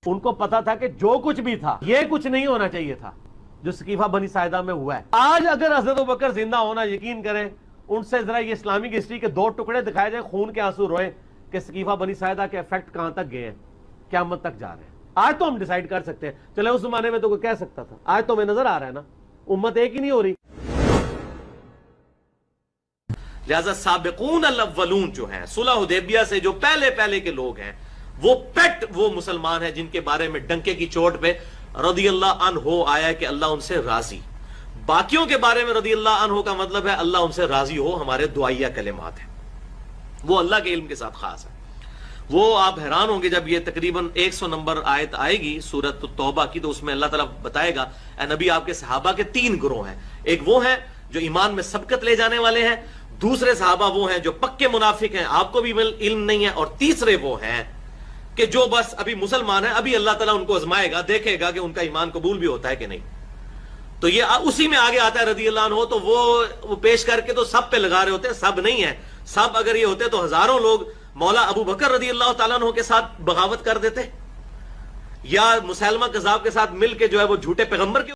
ان کو پتا تھا کہ جو کچھ بھی تھا یہ کچھ نہیں ہونا چاہیے تھا جو سقیفہ بنی ساعدہ میں ہوا ہے. آج اگر حضرت ابوبکر زندہ ہونا، یقین کریں ان سے ذرا یہ اسلامک ہسٹری کے 2 ٹکڑے دکھائے جائیں، خون کے آنسو روئے کہ سقیفہ بنی ساعدہ کے افیکٹ کہاں تک گئے ہیں، قیامت تک جا رہے ہیں. آج تو ہم ڈیسائیڈ کر سکتے ہیں، چلے اس زمانے میں تو کوئی کہہ سکتا تھا، آج تو ہمیں نظر آ رہا ہے نا امت ایک ہی نہیں ہو رہی. لہذا سابقون الاولون جو ہیں صلح حدیبیہ سے جو پہلے کے لوگ ہیں وہ پیٹ وہ مسلمان ہیں جن کے بارے میں ڈنکے کی چوٹ پہ رضی اللہ عنہ آیا ہے کہ اللہ ان سے راضی. باقیوں کے بارے میں رضی اللہ عنہ کا مطلب ہے اللہ ان سے راضی ہو، ہمارے دعائیہ کلمات ہیں، وہ اللہ کے علم کے ساتھ خاص ہے. وہ آپ حیران ہوں گے جب یہ تقریباً 100 نمبر آیت آئے گی سورۃ توبہ کی، تو اس میں اللہ تعالیٰ بتائے گا اے نبی آپ کے صحابہ کے 3 گروہ ہیں. ایک وہ ہیں جو ایمان میں سبقت لے جانے والے ہیں، دوسرے صحابہ وہ ہیں جو پکے منافق ہیں، آپ کو بھی علم نہیں ہے، اور تیسرے وہ ہیں کہ جو بس ابھی مسلمان ہیں، ابھی اللہ تعالیٰ ان کو آزمائے گا، دیکھے گا کہ ان کا ایمان قبول بھی ہوتا ہے کہ نہیں. تو یہ اسی میں آگے آتا ہے رضی اللہ عنہ. تو وہ پیش کر کے تو سب پہ لگا رہے ہوتے ہیں، سب نہیں ہے. سب اگر یہ ہوتے تو ہزاروں لوگ مولا ابو بکر رضی اللہ تعالیٰ عنہ کے ساتھ بغاوت کر دیتے، یا مسلمہ کذاب کے ساتھ مل کے جو ہے وہ جھوٹے پیغمبر کے